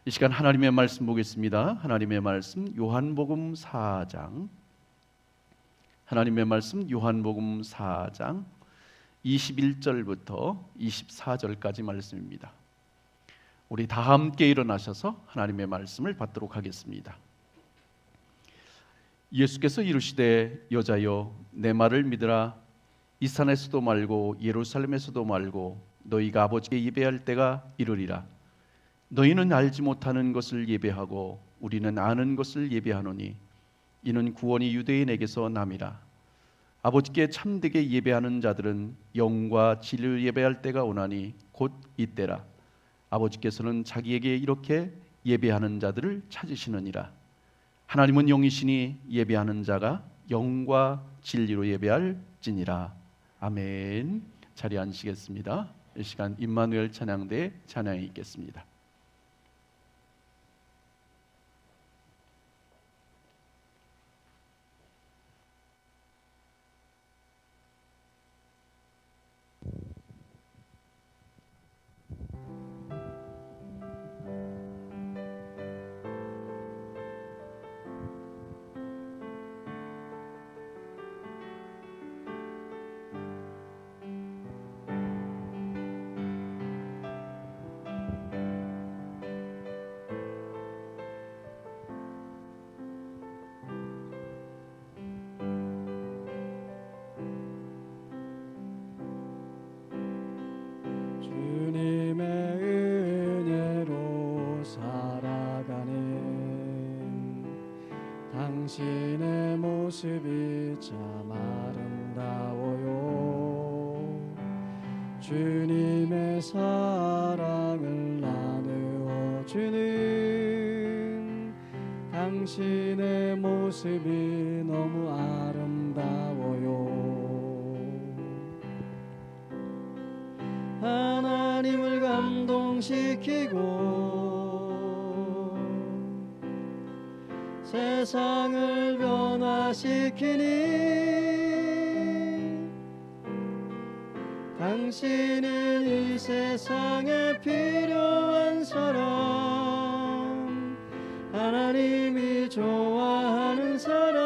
이 시간 하나님의 말씀 보겠습니다. 하나님의 말씀 요한복음 4장. 하나님의 말씀 요한복음 4장 21절부터 24절까지 말씀입니다. 우리 다 함께 일어나셔서 하나님의 말씀을 받도록 하겠습니다. 예수께서 이르시되 여자여 내 말을 믿으라. 이 산에서도 말고 예루살렘에서도 말고 너희가 아버지께 예배할 때가 이르리라. 너희는 알지 못하는 것을 예배하고 우리는 아는 것을 예배하노니 이는 구원이 유대인에게서 남이라. 아버지께 참되게 예배하는 자들은 영과 진리를 예배할 때가 오나니 곧 이때라. 아버지께서는 자기에게 이렇게 예배하는 자들을 찾으시느니라. 하나님은 영이시니 예배하는 자가 영과 진리로 예배할지니라. 아멘. 자리에 앉으시겠습니다. 이 시간 임마누엘 찬양대 찬양이 있겠습니다. 당신의 모습이 참 아름다워요. 주님의 사랑을 나누어 주는 당신의 모습이 너무 아름다워요. 하나님을 감동시키고 세상을 변화시키니 당신은 이 세상에 필요한 사람, 하나님이 좋아하는 사람.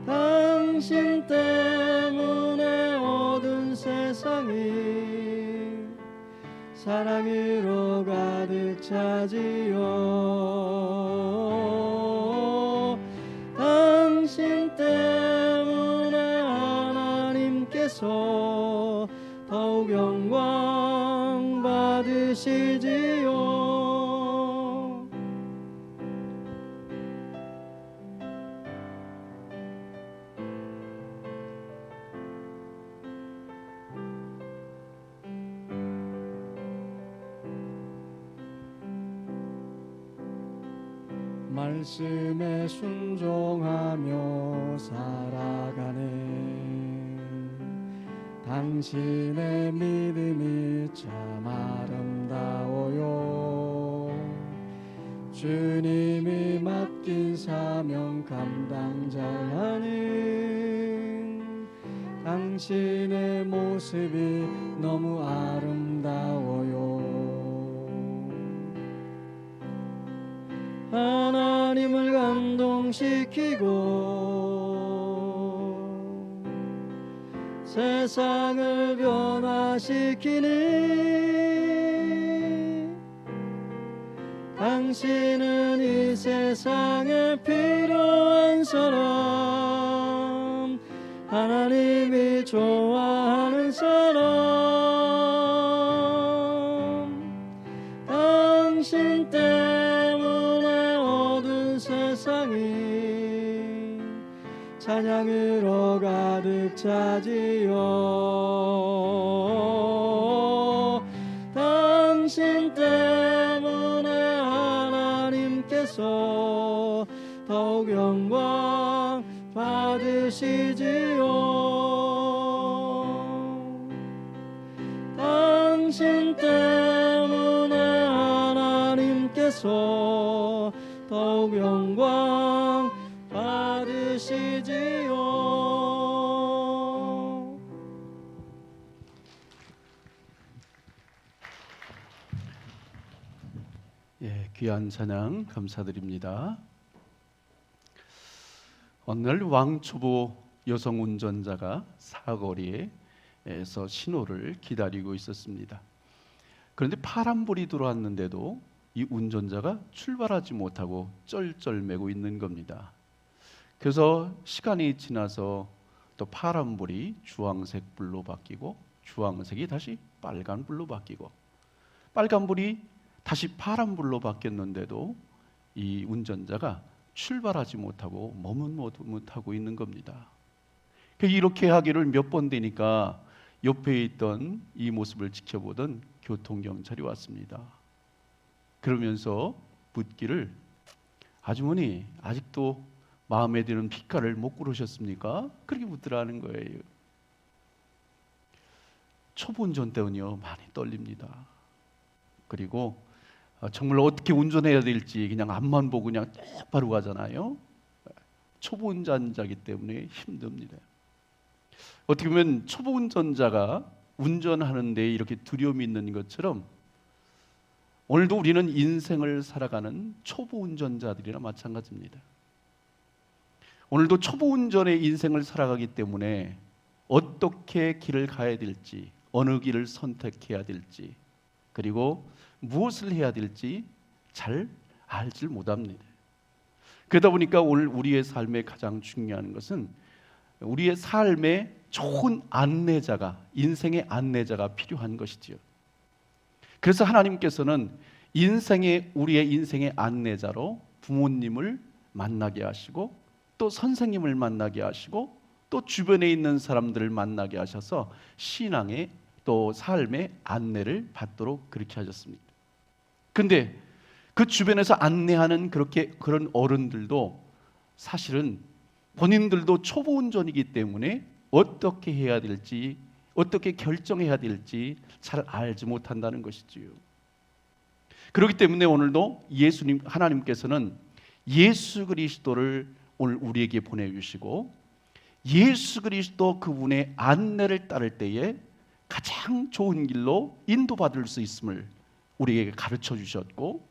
당신 때문에 어두운 세상이 사랑으로 가득 차지요. 당신 때문에 하나님께서 더욱 영광 받으시지요. 말씀에 순종하며 살아가는 당신의 믿음이 참 아름다워요. 주님이 맡긴 사명 감당자라는 당신의 모습이 너무 아름다워요. 하나님을 감동시키고 세상을 변화시키니 당신은 이 세상에 필요한 사람, 하나님이 좋아하는 사람. 당신 때문에 어두운 세상이 찬양으로 가득 차지요. 당신 때문에 하나님께서 더욱 영광 받으시지요. 당신 때문에 하나님께서 더욱 영광 받으시지요. 예, 귀한 찬양 감사드립니다. 어느 날 왕초보 여성 운전자가 사거리에서 신호를 기다리고 있었습니다. 그런데 파란불이 들어왔는데도 이 운전자가 출발하지 못하고 쩔쩔매고 있는 겁니다. 그래서 시간이 지나서 또 파란불이 주황색 불로 바뀌고 주황색이 다시 빨간불로 바뀌고 빨간불이 다시 파란불로 바뀌었는데도 이 운전자가 출발하지 못하고 머뭇머뭇하고 있는 겁니다. 이렇게 하기를 몇 번 되니까 옆에 있던 이 모습을 지켜보던 교통경찰이 왔습니다. 그러면서 묻기를, 아주머니 아직도 마음에 드는 피카를 못 고르셨습니까? 그렇게 묻더라는 거예요. 초보 운전 때는요 많이 떨립니다. 그리고 정말 어떻게 운전해야 될지 그냥 앞만 보고 그냥 똑바로 가잖아요. 초보 운전자이기 때문에 힘듭니다. 어떻게 보면 초보 운전자가 운전하는데 이렇게 두려움이 있는 것처럼 오늘도 우리는 인생을 살아가는 초보 운전자들이나 마찬가지입니다. 오늘도 초보 운전의 인생을 살아가기 때문에 어떻게 길을 가야 될지, 어느 길을 선택해야 될지, 그리고 무엇을 해야 될지 잘 알질 못합니다. 그러다 보니까 오늘 우리의 삶에 가장 중요한 것은 우리의 삶에 좋은 안내자가, 인생의 안내자가 필요한 것이지요. 그래서 하나님께서는 우리의 인생의 안내자로 부모님을 만나게 하시고 또 선생님을 만나게 하시고 또 주변에 있는 사람들을 만나게 하셔서 신앙의 또 삶의 안내를 받도록 그렇게 하셨습니다. 근데 그 주변에서 안내하는 그런 어른들도 사실은 본인들도 초보 운전이기 때문에 어떻게 해야 될지, 어떻게 결정해야 될지 잘 알지 못한다는 것이지요. 그렇기 때문에 오늘도 하나님께서는 예수 그리스도를 오늘 우리에게 보내주시고 예수 그리스도 그분의 안내를 따를 때에 가장 좋은 길로 인도받을 수 있음을 우리에게 가르쳐 주셨고,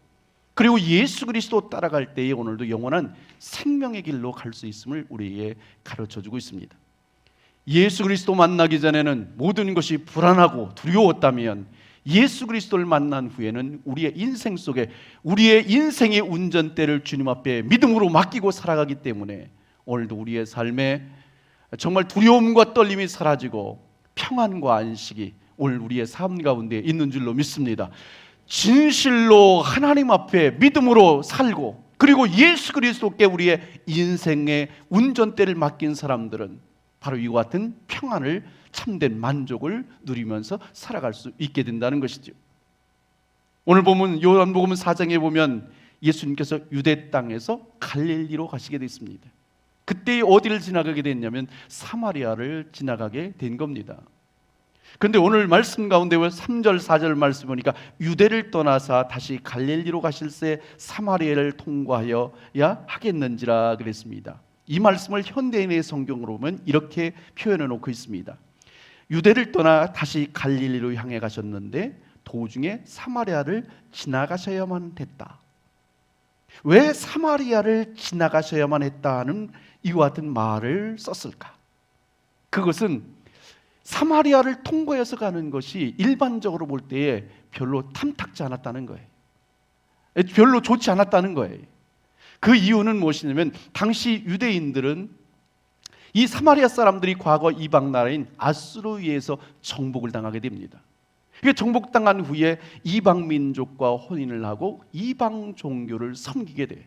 그리고 예수 그리스도 따라갈 때에 오늘도 영원한 생명의 길로 갈 수 있음을 우리에게 가르쳐 주고 있습니다. 예수 그리스도 만나기 전에는 모든 것이 불안하고 두려웠다면 예수 그리스도를 만난 후에는 우리의 인생 속에 우리의 인생의 운전대를 주님 앞에 믿음으로 맡기고 살아가기 때문에 오늘도 우리의 삶에 정말 두려움과 떨림이 사라지고 평안과 안식이 오늘 우리의 삶 가운데 있는 줄로 믿습니다. 진실로 하나님 앞에 믿음으로 살고 그리고 예수 그리스도께 우리의 인생의 운전대를 맡긴 사람들은 바로 이와 같은 평안을, 참된 만족을 누리면서 살아갈 수 있게 된다는 것이죠. 오늘 보면 요한복음 4장에 보면 예수님께서 유대 땅에서 갈릴리로 가시게 됐습니다. 그때 어디를 지나가게 됐냐면 사마리아를 지나가게 된 겁니다. 그런데 오늘 말씀 가운데 3절 4절 말씀 보니까 유대를 떠나서 다시 갈릴리로 가실새 사마리아를 통과하여야 하겠는지라 그랬습니다. 이 말씀을 현대인의 성경으로 보면 이렇게 표현해 놓고 있습니다. 유대를 떠나 다시 갈릴리로 향해 가셨는데 도중에 사마리아를 지나가셔야만 했다. 왜 사마리아를 지나가셔야만 했다는 이와 같은 말을 썼을까? 그것은 사마리아를 통과해서 가는 것이 일반적으로 볼 때에 별로 탐탁지 않았다는 거예요. 별로 좋지 않았다는 거예요. 그 이유는 무엇이냐면 당시 유대인들은 이 사마리아 사람들이 과거 이방 나라인 아수르에 의해서 정복을 당하게 됩니다. 정복당한 후에 이방 민족과 혼인을 하고 이방 종교를 섬기게 돼요.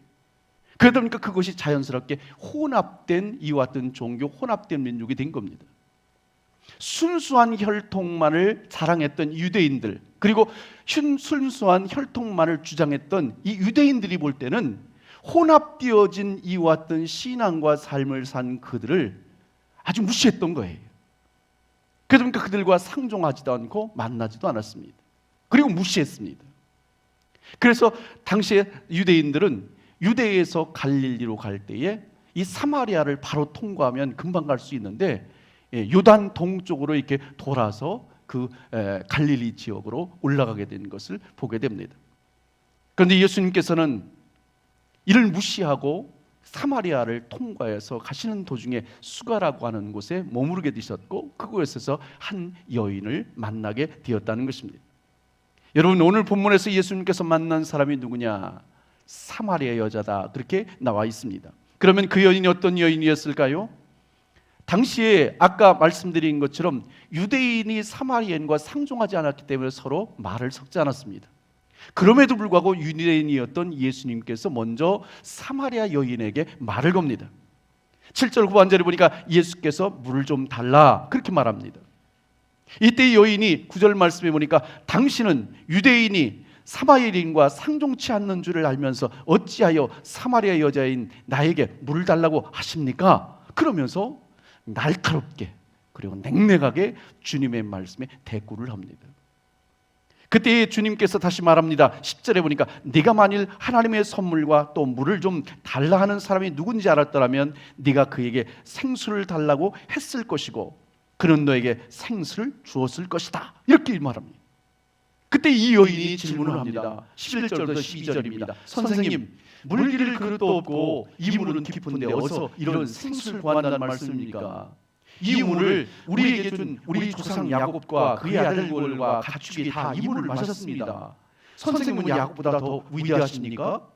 그러다 보니까 그것이 자연스럽게 혼합된 이와 같은 종교, 혼합된 민족이 된 겁니다. 순수한 혈통만을 자랑했던 유대인들, 그리고 순수한 혈통만을 주장했던 이 유대인들이 볼 때는 혼합되어진 이와 같은 신앙과 삶을 산 그들을 아주 무시했던 거예요. 그러니까 그들과 상종하지도 않고 만나지도 않았습니다. 그리고 무시했습니다. 그래서 당시에 유대인들은 유대에서 갈릴리로 갈 때에 이 사마리아를 바로 통과하면 금방 갈 수 있는데 요단 동쪽으로 이렇게 돌아서 그 갈릴리 지역으로 올라가게 된 것을 보게 됩니다. 그런데 예수님께서는 이를 무시하고 사마리아를 통과해서 가시는 도중에 수가라고 하는 곳에 머무르게 되셨고 그곳에서 한 여인을 만나게 되었다는 것입니다. 여러분, 오늘 본문에서 예수님께서 만난 사람이 누구냐? 사마리아 여자다, 그렇게 나와 있습니다. 그러면 그 여인이 어떤 여인이었을까요? 당시에 아까 말씀드린 것처럼 유대인이 사마리아인과 상종하지 않았기 때문에 서로 말을 섞지 않았습니다. 그럼에도 불구하고 유대인이었던 예수님께서 먼저 사마리아 여인에게 말을 겁니다. 7절 후반절에 보니까 예수께서 물을 좀 달라, 그렇게 말합니다. 이때 여인이 9절 말씀에 보니까 당신은 유대인이 사마리아인과 상종치 않는 줄을 알면서 어찌하여 사마리아 여자인 나에게 물을 달라고 하십니까? 그러면서 날카롭게 그리고 냉랭하게 주님의 말씀에 대꾸를 합니다. 그때 주님께서 다시 말합니다. 10절에 보니까 네가 만일 하나님의 선물과 또 물을 좀 달라 하는 사람이 누군지 알았더라면 네가 그에게 생수를 달라고 했을 것이고 그는 너에게 생수를 주었을 것이다, 이렇게 말합니다. 그때 이 여인이 질문을 합니다. 11절부터 12절입니다. 선생님, 물 기를 그릇도 없고 이 물은 깊은데 어디서 이런 생수를 구한다는 말씀입니까? 이 물을 우리에게 준 우리 조상 야곱과 그의 아들 요엘과 가축이 다 이 물을 마셨습니다. 선생님은 야곱보다 더 위대하십니까?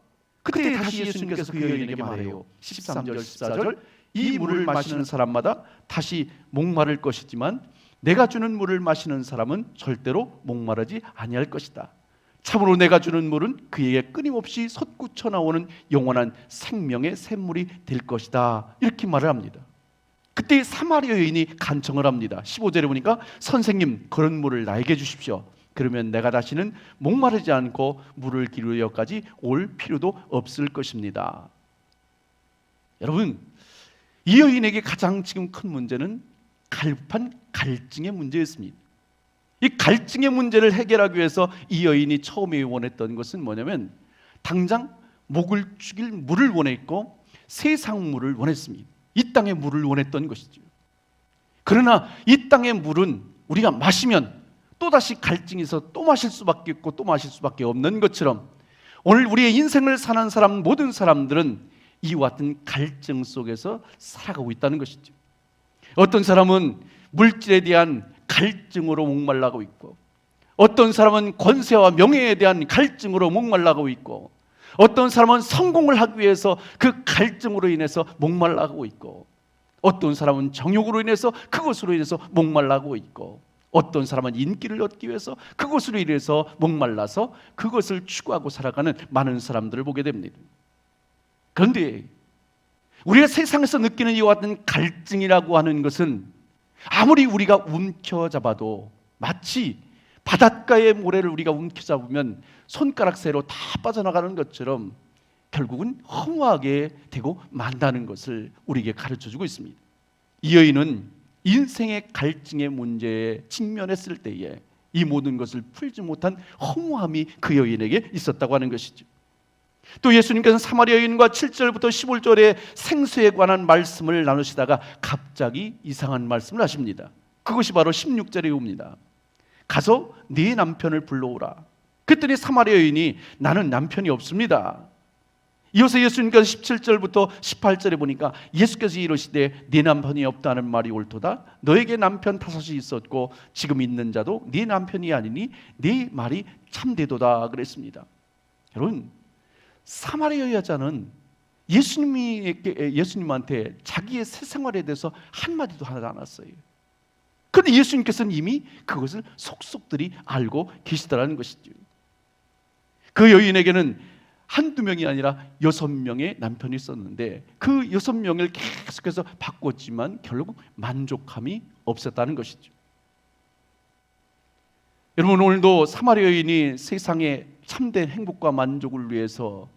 그때 다시 예수님께서 그 여인에게 말해요. 13절 14절 이 물을 마시는 사람마다 다시 목마를 것이지만 내가 주는 물을 마시는 사람은 절대로 목마르지 아니할 것이다. 참으로 내가 주는 물은 그에게 끊임없이 솟구쳐 나오는 영원한 생명의 샘물이 될 것이다, 이렇게 말을 합니다. 그때 사마리아 여인이 간청을 합니다. 15절에 보니까 선생님, 그런 물을 나에게 주십시오. 그러면 내가 다시는 목마르지 않고 물을 기르러까지 올 필요도 없을 것입니다. 여러분, 이 여인에게 가장 지금 큰 문제는 갈급한 갈증의 문제였습니다. 이 갈증의 문제를 해결하기 위해서 이 여인이 처음에 원했던 것은 뭐냐면 당장 목을 죽일 물을 원했고 세상 물을 원했습니다. 이 땅의 물을 원했던 것이죠. 그러나 이 땅의 물은 우리가 마시면 또다시 갈증이 있어 또 마실 수밖에 없고 또 마실 수밖에 없는 것처럼 오늘 우리의 인생을 사는 사람, 모든 사람들은 이와 같은 갈증 속에서 살아가고 있다는 것이죠. 어떤 사람은 물질에 대한 갈증으로 목말라고 있고, 어떤 사람은 권세와 명예에 대한 갈증으로 목말라고 있고, 어떤 사람은 성공을 하기 위해서 그 갈증으로 인해서 목말라고 있고, 어떤 사람은 정욕으로 인해서 그것으로 인해서 목말라고 있고, 어떤 사람은 인기를 얻기 위해서 그것으로 인해서 목말라서 그것을 추구하고 살아가는 많은 사람들을 보게 됩니다. 그런데 우리가 세상에서 느끼는 이와 같은 갈증이라고 하는 것은 아무리 우리가 움켜잡아도 마치 바닷가의 모래를 우리가 움켜잡으면 손가락 사이로 다 빠져나가는 것처럼 결국은 허무하게 되고 만다는 것을 우리에게 가르쳐주고 있습니다. 이 여인은 인생의 갈증의 문제에 직면했을 때에 이 모든 것을 풀지 못한 허무함이 그 여인에게 있었다고 하는 것이죠. 또 예수님께서는 사마리아 여인과 7절부터 15절에 생수에 관한 말씀을 나누시다가 갑자기 이상한 말씀을 하십니다. 그것이 바로 16절에 옵니다. 가서 네 남편을 불러오라. 그랬더니 사마리아 여인이 나는 남편이 없습니다. 이어서 예수님께서 17절부터 18절에 보니까 예수께서 이르시되 네 남편이 없다는 말이 옳도다. 너에게 남편 5이 있었고 지금 있는 자도 네 남편이 아니니 네 말이 참되도다 그랬습니다. 여러분, 사마리아 여자는 예수님한테 자기의 새 생활에 대해서 한마디도 하지 않았어요. 그런데 예수님께서는 이미 그것을 속속들이 알고 계시더라는 것이죠. 그 여인에게는 한두 명이 아니라 6명의 남편이 있었는데 그 6명을 계속해서 바꿨지만 결국 만족함이 없었다는 것이죠. 여러분, 오늘도 사마리아 여인이 세상의 참된 행복과 만족을 위해서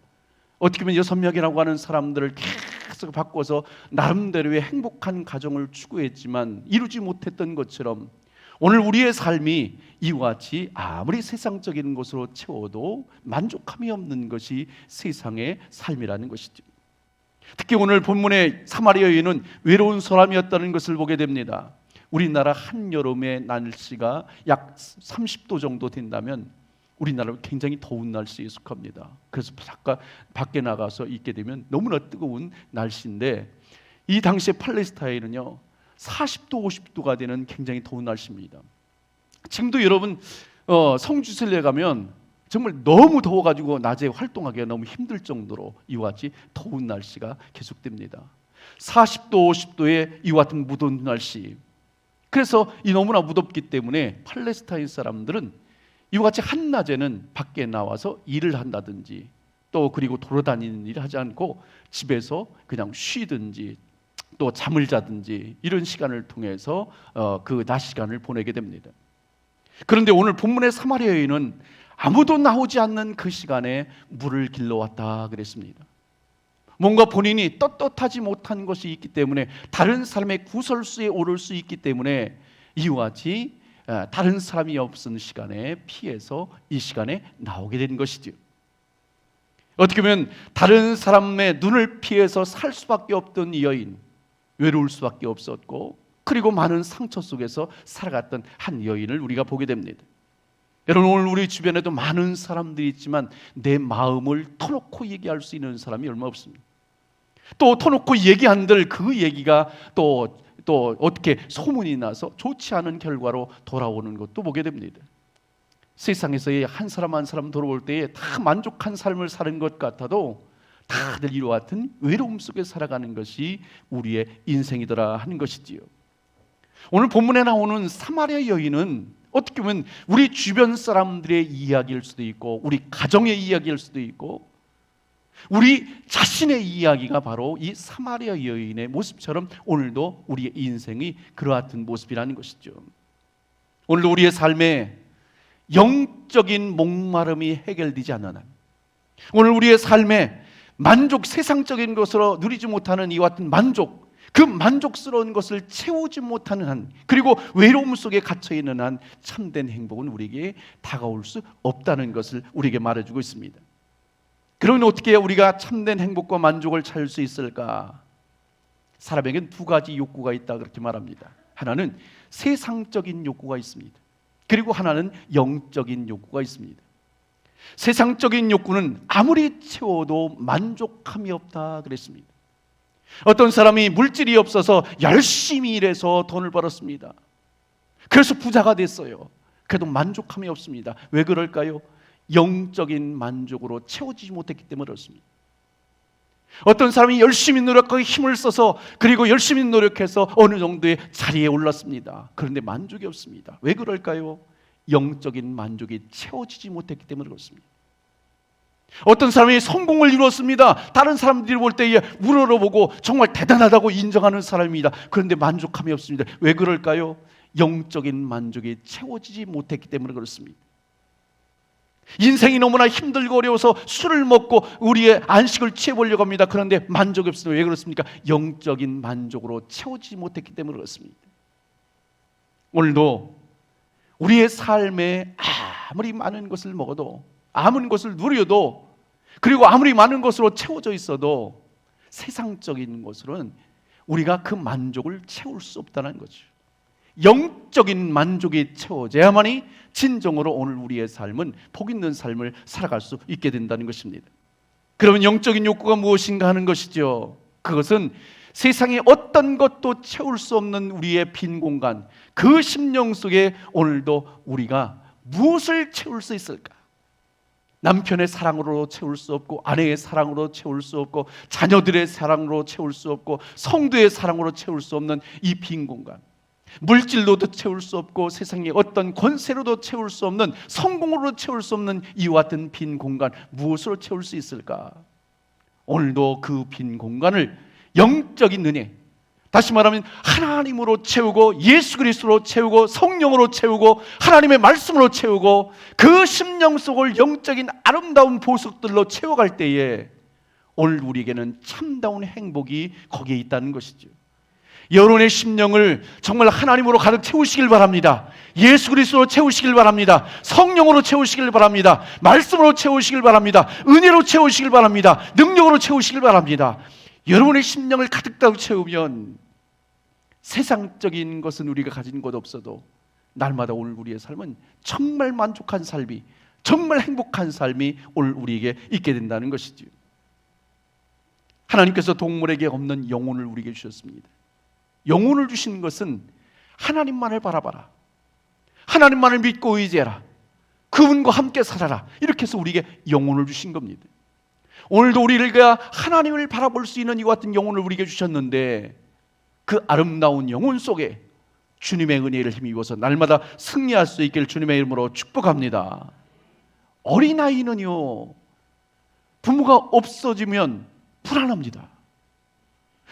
어떻게 보면 6명이라고 하는 사람들을 계속 바꿔서 나름대로의 행복한 가정을 추구했지만 이루지 못했던 것처럼 오늘 우리의 삶이 이와 같이 아무리 세상적인 것으로 채워도 만족함이 없는 것이 세상의 삶이라는 것이죠. 특히 오늘 본문의 사마리아 여인은 외로운 사람이었다는 것을 보게 됩니다. 우리나라 한여름의 날씨가 약 30도 정도 된다면 우리나라는 굉장히 더운 날씨에 속합니다. 그래서 밖에 나가서 있게 되면 너무나 뜨거운 날씨인데, 이 당시에 팔레스타인은요 40도 50도가 되는 굉장히 더운 날씨입니다. 지금도 여러분 성지순례 가면 정말 너무 더워가지고 낮에 활동하기가 너무 힘들 정도로 이와 같이 더운 날씨가 계속됩니다. 40도 50도의 이와 같은 무더운 날씨, 그래서 이 너무나 무덥기 때문에 팔레스타인 사람들은 이와 같이 한낮에는 밖에 나와서 일을 한다든지 또 그리고 돌아다니는 일을 하지 않고 집에서 그냥 쉬든지 또 잠을 자든지 이런 시간을 통해서 그 낮 시간을 보내게 됩니다. 그런데 오늘 본문의 사마리아 여인은 아무도 나오지 않는 그 시간에 물을 길러왔다 그랬습니다. 뭔가 본인이 떳떳하지 못한 것이 있기 때문에, 다른 사람의 구설수에 오를 수 있기 때문에 이와 같이 다른 사람이 없는 시간에 피해서 이 시간에 나오게 된 것이죠. 어떻게 보면 다른 사람의 눈을 피해서 살 수밖에 없던 이 여인, 외로울 수밖에 없었고 그리고 많은 상처 속에서 살아갔던 한 여인을 우리가 보게 됩니다. 여러분, 오늘 우리 주변에도 많은 사람들이 있지만 내 마음을 터놓고 얘기할 수 있는 사람이 얼마 없습니다. 또 터놓고 얘기한들 그 얘기가 또 어떻게 소문이 나서 좋지 않은 결과로 돌아오는 것도 보게 됩니다. 세상에서의 한 사람 한 사람 돌아올 때에 다 만족한 삶을 사는 것 같아도 다들 이와 같은 외로움 속에 살아가는 것이 우리의 인생이더라 하는 것이지요. 오늘 본문에 나오는 사마리아 여인은 어떻게 보면 우리 주변 사람들의 이야기일 수도 있고 우리 가정의 이야기일 수도 있고 우리 자신의 이야기가 바로 이 사마리아 여인의 모습처럼 오늘도 우리의 인생이 그러한 모습이라는 것이죠. 오늘도 우리의 삶에 영적인 목마름이 해결되지 않는 한, 오늘 우리의 삶에 만족, 세상적인 것으로 누리지 못하는 이와 같은 만족, 그 만족스러운 것을 채우지 못하는 한, 그리고 외로움 속에 갇혀있는 한 참된 행복은 우리에게 다가올 수 없다는 것을 우리에게 말해주고 있습니다. 그러면 어떻게 우리가 참된 행복과 만족을 찾을 수 있을까? 사람에겐 두 가지 욕구가 있다 그렇게 말합니다. 하나는 세상적인 욕구가 있습니다. 그리고 하나는 영적인 욕구가 있습니다. 세상적인 욕구는 아무리 채워도 만족함이 없다 그랬습니다. 어떤 사람이 물질이 없어서 열심히 일해서 돈을 벌었습니다. 그래서 부자가 됐어요. 그래도 만족함이 없습니다. 왜 그럴까요? 영적인 만족으로 채워지지 못했기 때문에 그렇습니다. 어떤 사람이 열심히 노력하고 힘을 써서 그리고 열심히 노력해서 어느 정도의 자리에 올랐습니다. 그런데 만족이 없습니다. 왜 그럴까요? 영적인 만족이 채워지지 못했기 때문에 그렇습니다. 어떤 사람이 성공을 이루었습니다. 다른 사람들이 볼 때에 우러러보고 정말 대단하다고 인정하는 사람입니다. 그런데 만족함이 없습니다. 왜 그럴까요? 영적인 만족이 채워지지 못했기 때문에 그렇습니다. 인생이 너무나 힘들고 어려워서 술을 먹고 우리의 안식을 취해보려고 합니다. 그런데 만족이 없습니다. 왜 그렇습니까? 영적인 만족으로 채워지지 못했기 때문에 그렇습니다. 오늘도 우리의 삶에 아무리 많은 것을 먹어도, 아무리 것을 누려도, 그리고 아무리 많은 것으로 채워져 있어도 세상적인 것으로는 우리가 그 만족을 채울 수 없다는 거죠. 영적인 만족이 채워져야만이 진정으로 오늘 우리의 삶은 복 있는 삶을 살아갈 수 있게 된다는 것입니다. 그러면 영적인 욕구가 무엇인가 하는 것이죠. 그것은 세상의 어떤 것도 채울 수 없는 우리의 빈 공간, 그 심령 속에 오늘도 우리가 무엇을 채울 수 있을까? 남편의 사랑으로 채울 수 없고, 아내의 사랑으로 채울 수 없고, 자녀들의 사랑으로 채울 수 없고, 성도의 사랑으로 채울 수 없는 이 빈 공간, 물질로도 채울 수 없고 세상의 어떤 권세로도 채울 수 없는, 성공으로 채울 수 없는 이와 같은 빈 공간, 무엇으로 채울 수 있을까? 오늘도 그 빈 공간을 영적인 은혜, 다시 말하면 하나님으로 채우고 예수 그리스도로 채우고 성령으로 채우고 하나님의 말씀으로 채우고 그 심령 속을 영적인 아름다운 보석들로 채워갈 때에 오늘 우리에게는 참다운 행복이 거기에 있다는 것이죠. 여러분의 심령을 정말 하나님으로 가득 채우시길 바랍니다. 예수 그리스도로 채우시길 바랍니다. 성령으로 채우시길 바랍니다. 말씀으로 채우시길 바랍니다. 은혜로 채우시길 바랍니다. 능력으로 채우시길 바랍니다. 여러분의 심령을 가득 채우면 세상적인 것은 우리가 가진 것 없어도 날마다 오늘 우리의 삶은 정말 만족한 삶이, 정말 행복한 삶이 오늘 우리에게 있게 된다는 것이죠. 하나님께서 동물에게 없는 영혼을 우리에게 주셨습니다. 영혼을 주시는 것은 하나님만을 바라봐라, 하나님만을 믿고 의지해라, 그분과 함께 살아라, 이렇게 해서 우리에게 영혼을 주신 겁니다. 오늘도 우리가 하나님을 바라볼 수 있는 이와 같은 영혼을 우리에게 주셨는데, 그 아름다운 영혼 속에 주님의 은혜를 힘입어서 날마다 승리할 수 있기를 주님의 이름으로 축복합니다. 어린아이는요, 부모가 없어지면 불안합니다.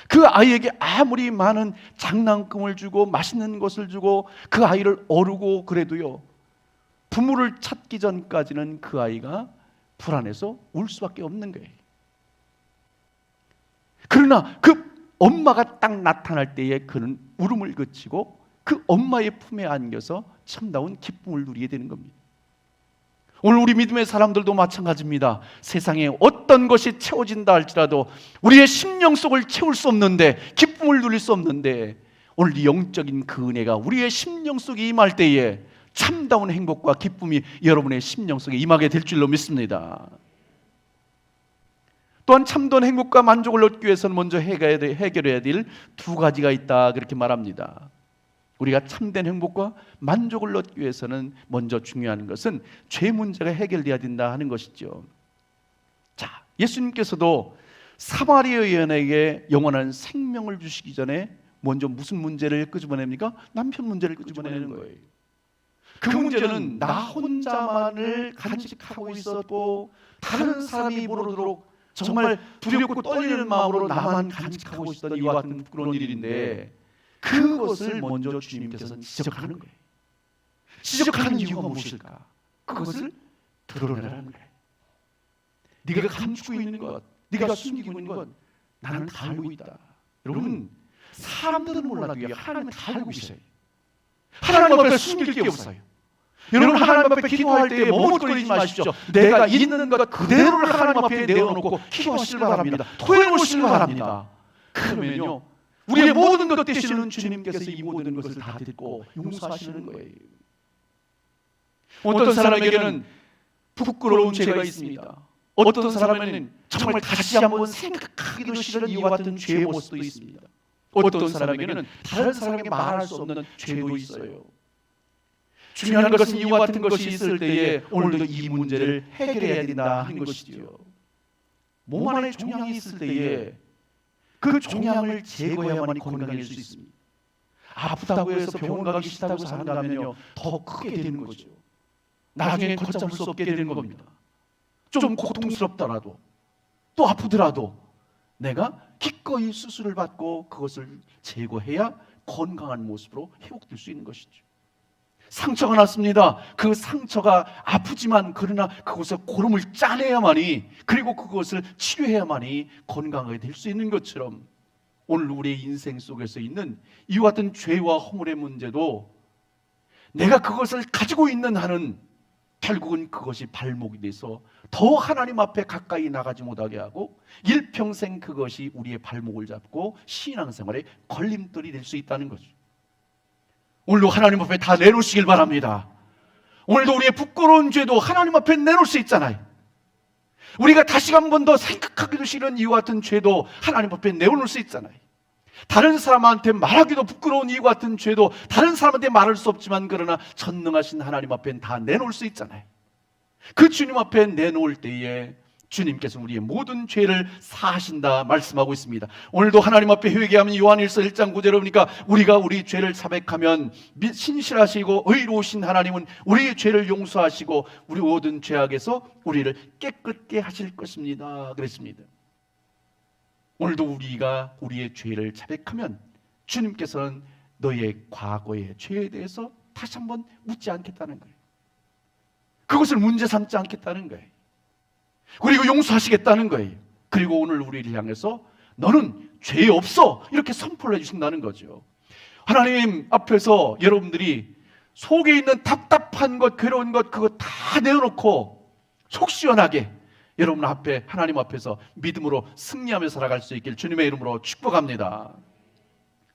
그 아이에게 아무리 많은 장난감을 주고 맛있는 것을 주고 그 아이를 어르고 그래도요, 부모를 찾기 전까지는 그 아이가 불안해서 울 수밖에 없는 거예요. 그러나 그 엄마가 딱 나타날 때에 그는 울음을 그치고 그 엄마의 품에 안겨서 참다운 기쁨을 누리게 되는 겁니다. 오늘 우리 믿음의 사람들도 마찬가지입니다. 세상에 어떤 것이 채워진다 할지라도 우리의 심령 속을 채울 수 없는데, 기쁨을 누릴 수 없는데, 오늘 영적인 그 은혜가 우리의 심령 속에 임할 때에 참다운 행복과 기쁨이 여러분의 심령 속에 임하게 될 줄로 믿습니다. 또한 참다운 행복과 만족을 얻기 위해서는 먼저 해결해야 될 두 가지가 있다, 그렇게 말합니다. 우리가 참된 행복과 만족을 얻기 위해서는 먼저 중요한 것은 죄 문제가 해결돼야 된다 하는 것이죠. 자, 예수님께서도 사마리아 여인에게 영원한 생명을 주시기 전에 먼저 무슨 문제를 끄집어냅니까? 남편 문제를 끄집어내는 거예요. 그 문제는 나 혼자만을 간직하고 있었고 다른 사람이 모르도록 정말 두렵고 떨리는 마음으로 나만 간직하고 있었던 이와 같은 부끄러운 일인데, 그것을 먼저 주님께서는 지적하는 거예요. 지적하는 이유가 무엇일까? 그것을 드러내라는 거예요. 네가 감추고 있는 것, 네가 숨기고 있는 것, 나는 다 알고 있다. 여러분, 사람들은 몰라도요, 하나님은 다 알고 있어요. 하나님 앞에 숨길 게 없어요. 여러분, 하나님 앞에 기도할 때 머뭇거리지 마십시오. 내가 있는 것 그대로를 하나님 앞에 내어놓고 기도하시길 바랍니다. 토해놓으시길 바랍니다. 그러면요, 우리의 모든 것 되시는 주님께서 이 모든 것을 다 듣고 용서하시는 거예요. 어떤 사람에게는 부끄러운 죄가 있습니다. 어떤 사람에게는 정말 다시 한번 생각하기도 싫은 이와 같은 죄의 모습도 있습니다. 어떤 사람에게는 다른 사람에게 말할 수 없는 죄도 있어요. 중요한 것은 이와 같은 것이 있을 때에 오늘도 이 문제를 해결해야 된다 하는 것이죠. 몸 안에 종양이 있을 때에 그 종양을 제거해야만 건강해질 수 있습니다. 아프다고 해서 병원 가기 싫다고 사는다면요, 더 크게 되는 거죠. 나중에 걷잡을 수 없게 되는 겁니다. 좀 고통스럽더라도, 또 아프더라도 내가 기꺼이 수술을 받고 그것을 제거해야 건강한 모습으로 회복될 수 있는 것이죠. 상처가 났습니다. 그 상처가 아프지만 그러나 그것을 고름을 짜내야만이, 그리고 그것을 치료해야만이 건강하게 될 수 있는 것처럼, 오늘 우리의 인생 속에서 있는 이와 같은 죄와 허물의 문제도 내가 그것을 가지고 있는 한은 결국은 그것이 발목이 돼서 더 하나님 앞에 가까이 나가지 못하게 하고 일평생 그것이 우리의 발목을 잡고 신앙생활에 걸림돌이 될 수 있다는 거죠. 오늘도 하나님 앞에 다 내놓으시길 바랍니다. 오늘도 우리의 부끄러운 죄도 하나님 앞에 내놓을 수 있잖아요. 우리가 다시 한 번 더 생각하기도 싫은 이와 같은 죄도 하나님 앞에 내놓을 수 있잖아요. 다른 사람한테 말하기도 부끄러운 이와 같은 죄도 다른 사람한테 말할 수 없지만 그러나 전능하신 하나님 앞에 다 내놓을 수 있잖아요. 그 주님 앞에 내놓을 때에 주님께서 우리의 모든 죄를 사하신다 말씀하고 있습니다. 오늘도 하나님 앞에 회개하면 요한일서 1장 9절에 보니까 우리가 우리 죄를 자백하면 신실하시고 의로우신 하나님은 우리의 죄를 용서하시고 우리 모든 죄악에서 우리를 깨끗게 하실 것입니다 그랬습니다. 오늘도 우리가 우리의 죄를 자백하면 주님께서는 너의 과거의 죄에 대해서 다시 한번 묻지 않겠다는 거예요. 그것을 문제 삼지 않겠다는 거예요. 그리고 용서하시겠다는 거예요. 그리고 오늘 우리를 향해서 너는 죄 없어 이렇게 선포를 해주신다는 거죠. 하나님 앞에서 여러분들이 속에 있는 답답한 것, 괴로운 것 그거 다 내어놓고 속 시원하게 여러분 앞에 하나님 앞에서 믿음으로 승리하며 살아갈 수 있길 주님의 이름으로 축복합니다.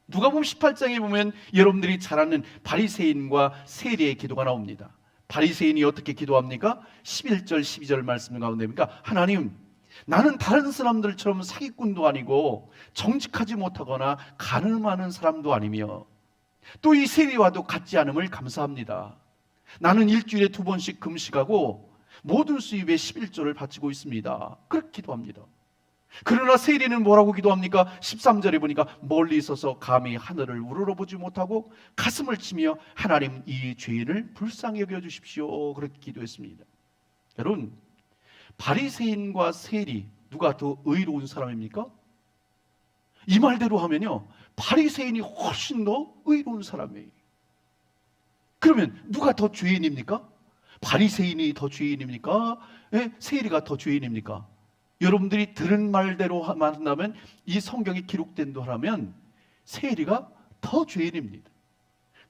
누가복음 18장에 보면 여러분들이 잘 아는 바리새인과 세리의 기도가 나옵니다. 바리새인이 어떻게 기도합니까? 11절 12절 말씀 가운데입니까? 하나님, 나는 다른 사람들처럼 사기꾼도 아니고 정직하지 못하거나 가늠하는 사람도 아니며 또 이 세리와도 같지 않음을 감사합니다. 나는 일주일에 2번씩 금식하고 모든 수입의 11조를 바치고 있습니다. 그렇게 기도합니다. 그러나 세리는 뭐라고 기도합니까? 13절에 보니까 멀리 있어서 감히 하늘을 우러러보지 못하고 가슴을 치며 하나님, 이 죄인을 불쌍히 여겨주십시오. 그렇게 기도했습니다. 여러분, 바리새인과 세리, 누가 더 의로운 사람입니까? 이 말대로 하면요, 바리새인이 훨씬 더 의로운 사람이에요. 그러면 누가 더 죄인입니까? 바리새인이 더 죄인입니까? 세리가 더 죄인입니까? 여러분들이 들은 말대로 만나면, 이 성경에 기록된 대로라면 세리가 더 죄인입니다.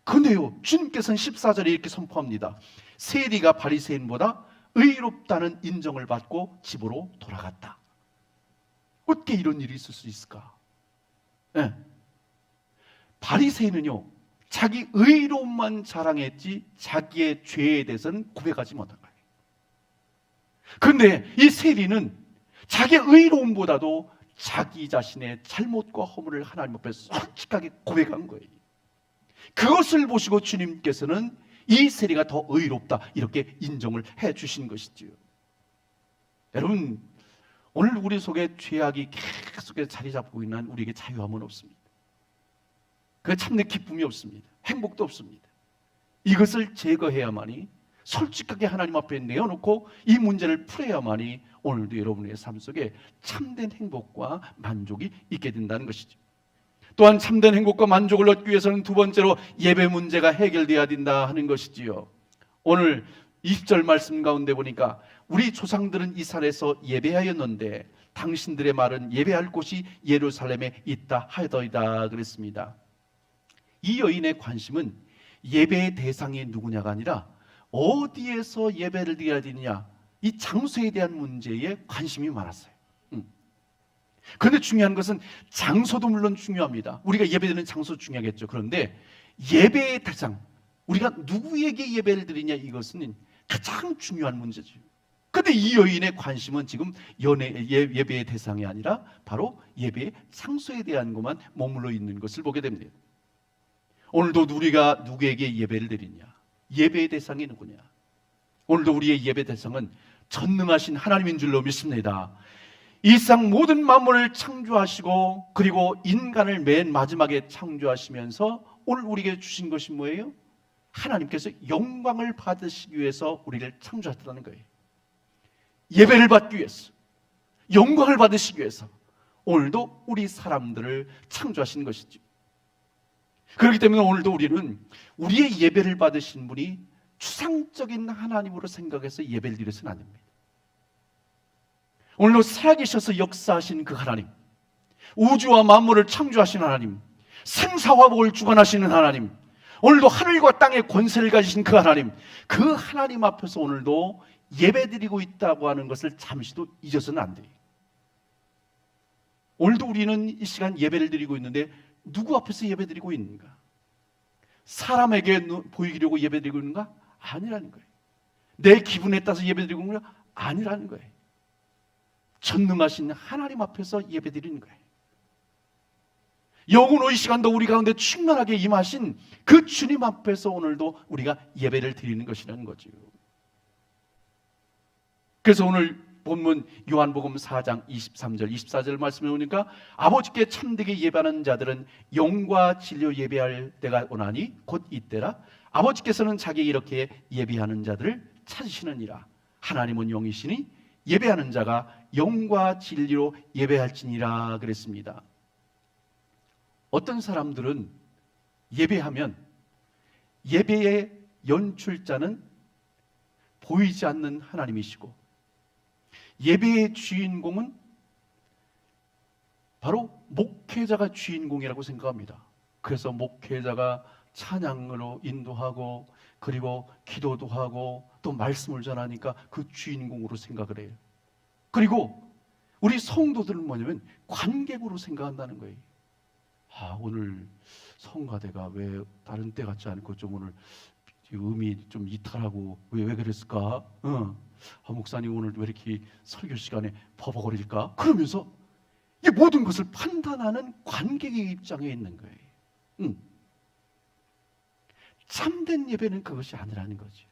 그런데요, 주님께서는 14절에 이렇게 선포합니다. 세리가 바리새인보다 의롭다는 인정을 받고 집으로 돌아갔다. 어떻게 이런 일이 있을 수 있을까? 네. 바리새인은요, 자기 의로움만 자랑했지 자기의 죄에 대해서는 고백하지 못한 거예요. 그런데 이 세리는 자기의 의로움보다도 자기 자신의 잘못과 허물을 하나님 앞에 솔직하게 고백한 거예요. 그것을 보시고 주님께서는 이 세리가 더 의롭다, 이렇게 인정을 해 주신 것이지요. 여러분, 오늘 우리 속에 죄악이 계속해서 자리 잡고 있는 우리에게 자유함은 없습니다. 그 참된 기쁨이 없습니다. 행복도 없습니다. 이것을 제거해야만이, 솔직하게 하나님 앞에 내어놓고 이 문제를 풀어야만이 오늘도 여러분의 삶 속에 참된 행복과 만족이 있게 된다는 것이죠. 또한 참된 행복과 만족을 얻기 위해서는 두 번째로 예배 문제가 해결돼야 된다 하는 것이지요. 오늘 20절 말씀 가운데 보니까 우리 조상들은 이 산에서 예배하였는데 당신들의 말은 예배할 곳이 예루살렘에 있다 하더이다 그랬습니다. 이 여인의 관심은 예배의 대상이 누구냐가 아니라 어디에서 예배를 드려야 되느냐, 이 장소에 대한 문제에 관심이 많았어요. 그런데 중요한 것은 장소도 물론 중요합니다. 우리가 예배드리는 장소 중요하겠죠. 그런데 예배의 대상, 우리가 누구에게 예배를 드리냐, 이것은 가장 중요한 문제죠. 그런데 이 여인의 관심은 지금 예배의 대상이 아니라 바로 예배의 장소에 대한 것만 머물러 있는 것을 보게 됩니다. 오늘도 우리가 누구에게 예배를 드리냐, 예배의 대상이 누구냐? 오늘도 우리의 예배 대상은 전능하신 하나님인 줄로 믿습니다. 이 세상 모든 만물을 창조하시고 그리고 인간을 맨 마지막에 창조하시면서 오늘 우리에게 주신 것이 뭐예요? 하나님께서 영광을 받으시기 위해서 우리를 창조하셨다는 거예요. 예배를 받기 위해서, 영광을 받으시기 위해서 오늘도 우리 사람들을 창조하신 것이죠. 그렇기 때문에 오늘도 우리는 우리의 예배를 받으신 분이 추상적인 하나님으로 생각해서 예배를 드려서는 안 됩니다. 오늘도 살아계셔서 역사하신 그 하나님, 우주와 만물을 창조하신 하나님, 생사화복을 주관하시는 하나님, 오늘도 하늘과 땅의 권세를 가지신 그 하나님, 그 하나님 앞에서 오늘도 예배드리고 있다고 하는 것을 잠시도 잊어서는 안 돼요. 오늘도 우리는 이 시간 예배를 드리고 있는데 누구 앞에서 예배드리고 있는가? 사람에게 보이려고 예배드리고 있는가? 아니라는 거예요. 내 기분에 따라서 예배드리고 있는 거 아니라는 거예요. 전능하신 하나님 앞에서 예배드리는 거예요. 영원히 이 시간도 우리 가운데 충만하게 임하신 그 주님 앞에서 오늘도 우리가 예배를 드리는 것이라는 거죠. 그래서 오늘 본문 요한복음 4장 23절 24절 말씀에 오니까 아버지께 참되게 예배하는 자들은 영과 진리로 예배할 때가 오나니 곧 이때라. 아버지께서는 자기 이렇게 예배하는 자들을 찾으시느니라. 하나님은 영이시니 예배하는 자가 영과 진리로 예배할지니라 그랬습니다. 어떤 사람들은 예배하면 예배의 연출자는 보이지 않는 하나님이시고 예배의 주인공은 바로 목회자가 주인공이라고 생각합니다. 그래서 목회자가 찬양으로 인도하고 그리고 기도도 하고 또 말씀을 전하니까 그 주인공으로 생각을 해요. 그리고 우리 성도들은 뭐냐면 관객으로 생각한다는 거예요. 오늘 성가대가 왜 다른 때 같지 않고 좀 오늘 음이 좀 이탈하고 왜 그랬을까? 목사님 오늘 왜 이렇게 설교 시간에 버벅거릴까? 그러면서 이 모든 것을 판단하는 관객의 입장에 있는 거예요. 참된 예배는 그것이 아니라는 거죠.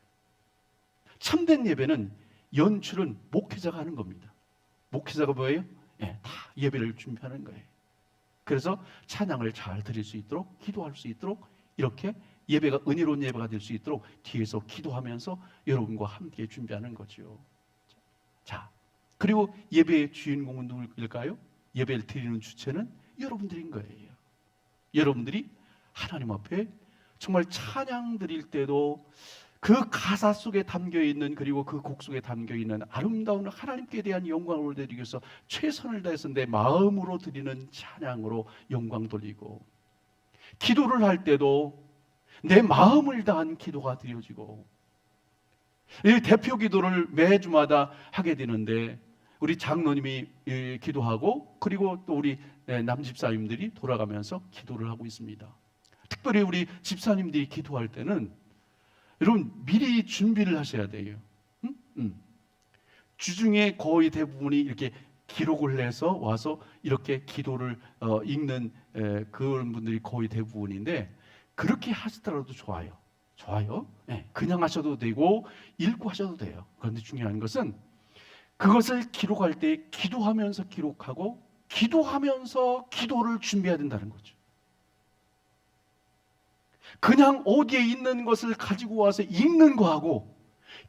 참된 예배는 연출은 목회자가 하는 겁니다. 목회자가 뭐예요? 다 예배를 준비하는 거예요. 그래서 찬양을 잘 드릴 수 있도록, 기도할 수 있도록, 이렇게 예배가 은혜로운 예배가 될 수 있도록 뒤에서 기도하면서 여러분과 함께 준비하는 거죠. 자, 그리고 예배의 주인공은 누구일까요? 예배를 드리는 주체는 여러분들인 거예요. 여러분들이 하나님 앞에 정말 찬양 드릴 때도 그 가사 속에 담겨있는, 그리고 그 곡 속에 담겨있는 아름다운 하나님께 대한 영광을 드리기 위해서 최선을 다해서 내 마음으로 드리는 찬양으로 영광 돌리고, 기도를 할 때도 내 마음을 다한 기도가 드려지고, 이 대표 기도를 매주마다 하게 되는데 우리 장로님이 기도하고, 그리고 또 우리 남집사님들이 돌아가면서 기도를 하고 있습니다. 특별히 우리 집사님들이 기도할 때는 여러분 미리 준비를 하셔야 돼요. 주중에 거의 대부분이 이렇게 기록을 해서 와서 이렇게 기도를 읽는 그런 분들이 거의 대부분인데, 그렇게 하시더라도 좋아요. 그냥 하셔도 되고 읽고 하셔도 돼요. 그런데 중요한 것은 그것을 기록할 때 기도하면서 기록하고, 기도하면서 기도를 준비해야 된다는 거죠. 그냥 어디에 있는 것을 가지고 와서 읽는 거하고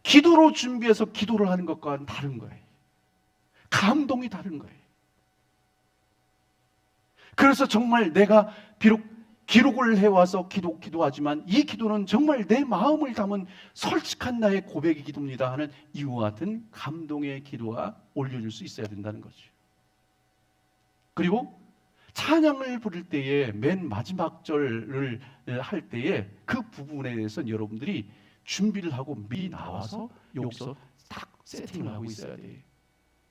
기도로 준비해서 기도를 하는 것과는 다른 거예요. 감동이 다른 거예요. 그래서 정말 내가 비록 기록을 해와서 기도하지만 이 기도는 정말 내 마음을 담은 솔직한 나의 고백의 기도입니다 하는 이와 같은 감동의 기도가 올려질 수 있어야 된다는 거죠. 그리고 찬양을 부를 때에 맨 마지막 절을 할 때에 그 부분에 대해서는 여러분들이 준비를 하고 미리 나와서 여기서 딱 세팅을 하고 있어야 돼요.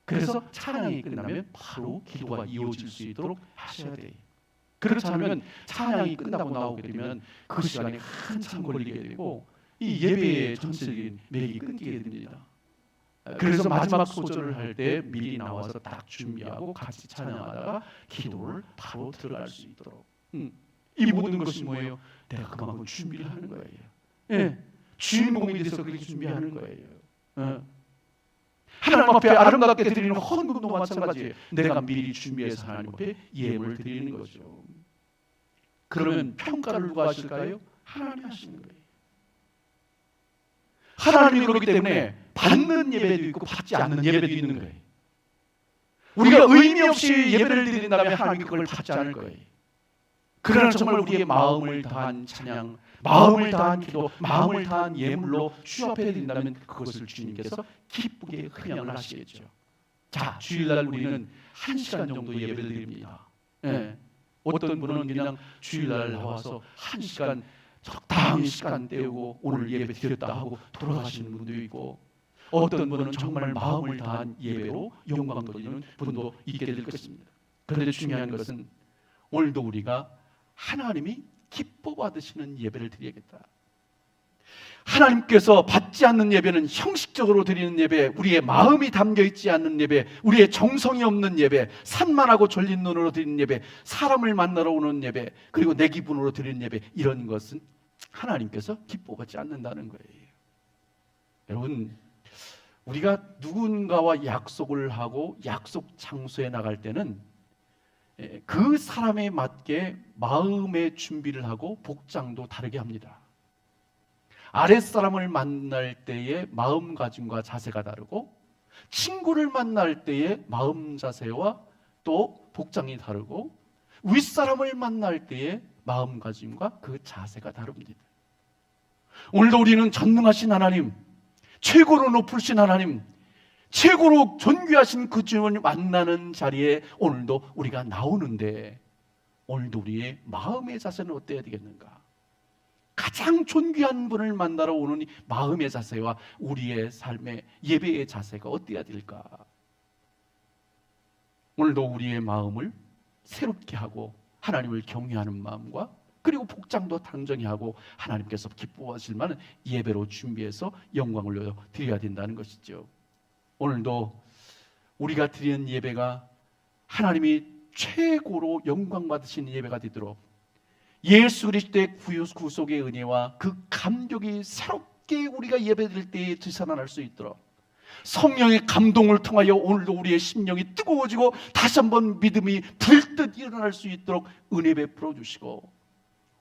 그래서 찬양이 끝나면 바로 기도가 이어질 수 있도록 하셔야 돼요. 그렇지 않으면 찬양이 끝나고 나오게 되면 그 시간이 한참 걸리게 되고 이 예배의 전체적인 맥이 끊기게 됩니다. 그래서 마지막 소절을 할 때 미리 나와서 딱 준비하고 같이 찬양하다가 기도를 바로 들어갈 수 있도록. 이 모든 것이 뭐예요? 내가 그만큼 준비를 하는 거예요. 주인공이 돼서 그렇게 준비하는 거예요. 하나님 앞에 아름답게 드리는 헌금도 마찬가지예요. 내가 미리 준비해서 하나님 앞에 예물을 드리는 거죠. 그러면 평가를 누가 하실까요? 하나님이 하시는 거예요. 하나님이 그렇기 때문에 받는 예배도 있고 받지 않는 예배도 있는 거예요. 우리가 의미 없이 예배를 드린다면 하나님이 그걸 받지 않을 거예요. 그러나 정말 우리의 마음을 다한 찬양, 마음을 다한 기도, 마음을 다한 예물로 주 앞에 드린다면 그것을 주님께서 기쁘게 흠양을 하시겠죠. 자, 주일날 우리는 1시간 정도 예배를 드립니다. 어떤 분은 그냥 주일날 나와서 1시간 적당히 시간 때우고 오늘 예배 드렸다 하고 돌아가시는 분도 있고, 어떤 분은 정말 마음을 다한 예배로 영광 돌리는 분도 있게 될 것입니다. 그런데 중요한 것은 오늘도 우리가 하나님이 기뻐 받으시는 예배를 드려야겠다. 하나님께서 받지 않는 예배는 형식적으로 드리는 예배, 우리의 마음이 담겨있지 않는 예배, 우리의 정성이 없는 예배, 산만하고 졸린 눈으로 드리는 예배, 사람을 만나러 오는 예배, 그리고 내 기분으로 드리는 예배, 이런 것은 하나님께서 기뻐받지 않는다는 거예요. 여러분, 우리가 누군가와 약속을 하고 약속 장소에 나갈 때는 그 사람에 맞게 마음의 준비를 하고 복장도 다르게 합니다. 아랫사람을 만날 때의 마음가짐과 자세가 다르고, 친구를 만날 때의 마음 자세와 또 복장이 다르고, 윗사람을 만날 때의 마음가짐과 그 자세가 다릅니다. 오늘도 우리는 전능하신 하나님, 최고로 높으신 하나님, 최고로 존귀하신 그 주님을 만나는 자리에 오늘도 우리가 나오는데, 오늘도 우리의 마음의 자세는 어때야 되겠는가? 가장 존귀한 분을 만나러 오는 마음의 자세와 우리의 삶의 예배의 자세가 어때야 될까? 오늘도 우리의 마음을 새롭게 하고 하나님을 경외하는 마음과 그리고 복장도 단정히 하고 하나님께서 기뻐하실 만한 예배로 준비해서 영광을 드려야 된다는 것이죠. 오늘도 우리가 드리는 예배가 하나님이 최고로 영광 받으시는 예배가 되도록 예수 그리스도의 구속의 은혜와 그 감격이 새롭게 우리가 예배드릴 때에 되살아날 수 있도록 성령의 감동을 통하여 오늘도 우리의 심령이 뜨거워지고 다시 한번 믿음이 불뜻 일어날 수 있도록 은혜 베풀어 주시고,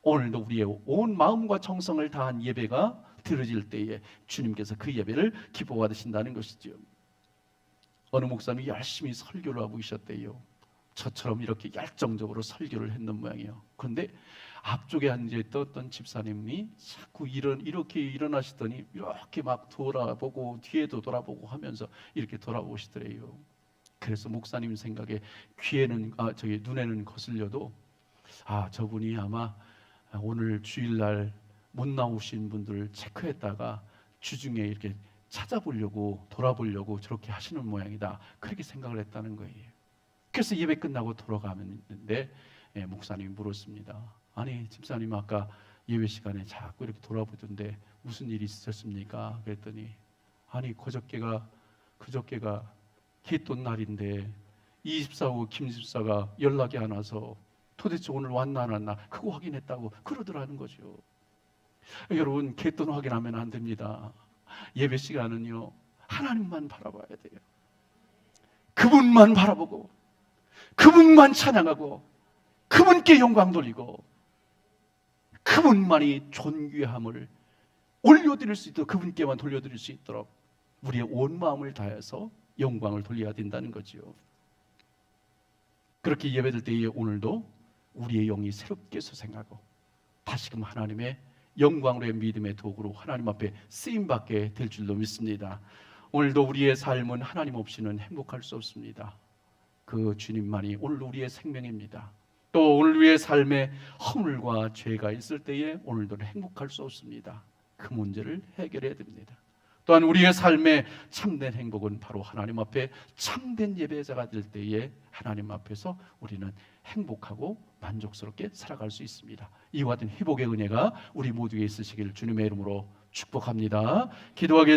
오늘도 우리의 온 마음과 정성을 다한 예배가 드려질 때에 주님께서 그 예배를 기뻐 받으신다는 것이죠. 어느 목사님이 열심히 설교를 하고 계셨대요. 저처럼 이렇게 열정적으로 설교를 했는 모양이에요. 그런데 앞쪽에 앉아있던 어떤 집사님이 자꾸 이렇게 일어나시더니 이렇게 막 돌아보고 뒤에도 돌아보고 하면서 이렇게 돌아보시더래요. 그래서 목사님 생각에 눈에는 거슬려도 저분이 아마 오늘 주일날 못 나오신 분들을 체크했다가 주중에 이렇게 찾아보려고 돌아보려고 저렇게 하시는 모양이다, 그렇게 생각을 했다는 거예요. 그래서 예배 끝나고 돌아가는데 목사님이 물었습니다. 아니 집사님, 아까 예배 시간에 자꾸 이렇게 돌아보던데 무슨 일이 있으셨습니까? 그랬더니 아니 그저께가 기했던 날인데 이 집사하고 김 집사가 연락이 안 와서 도대체 오늘 왔나 안 왔나 그거 확인했다고 그러더라는 거죠. 여러분, 기했던 확인하면 안 됩니다. 예배 시간은요 하나님만 바라봐야 돼요. 그분만 바라보고 그분만 찬양하고 그분께 영광 돌리고 그분만이 존귀함을 올려드릴 수 있도록, 그분께만 돌려드릴 수 있도록 우리의 온 마음을 다해서 영광을 돌려야 된다는 거지요. 그렇게 예배될 때에 오늘도 우리의 영이 새롭게 소생하고 다시금 하나님의 영광으로의 믿음의 도구로 하나님 앞에 쓰임받게 될 줄로 믿습니다. 오늘도 우리의 삶은 하나님 없이는 행복할 수 없습니다. 그 주님만이 오늘 우리의 생명입니다. 또 오늘 우리의 삶에 허물과 죄가 있을 때에 오늘도 행복할 수 없습니다. 그 문제를 해결해야 됩니다. 또한 우리의 삶의 참된 행복은 바로 하나님 앞에 참된 예배자가 될 때에 하나님 앞에서 우리는 행복하고 만족스럽게 살아갈 수 있습니다. 이와 같은 회복의 은혜가 우리 모두에 있으시길 주님의 이름으로 축복합니다. 기도하겠습니다.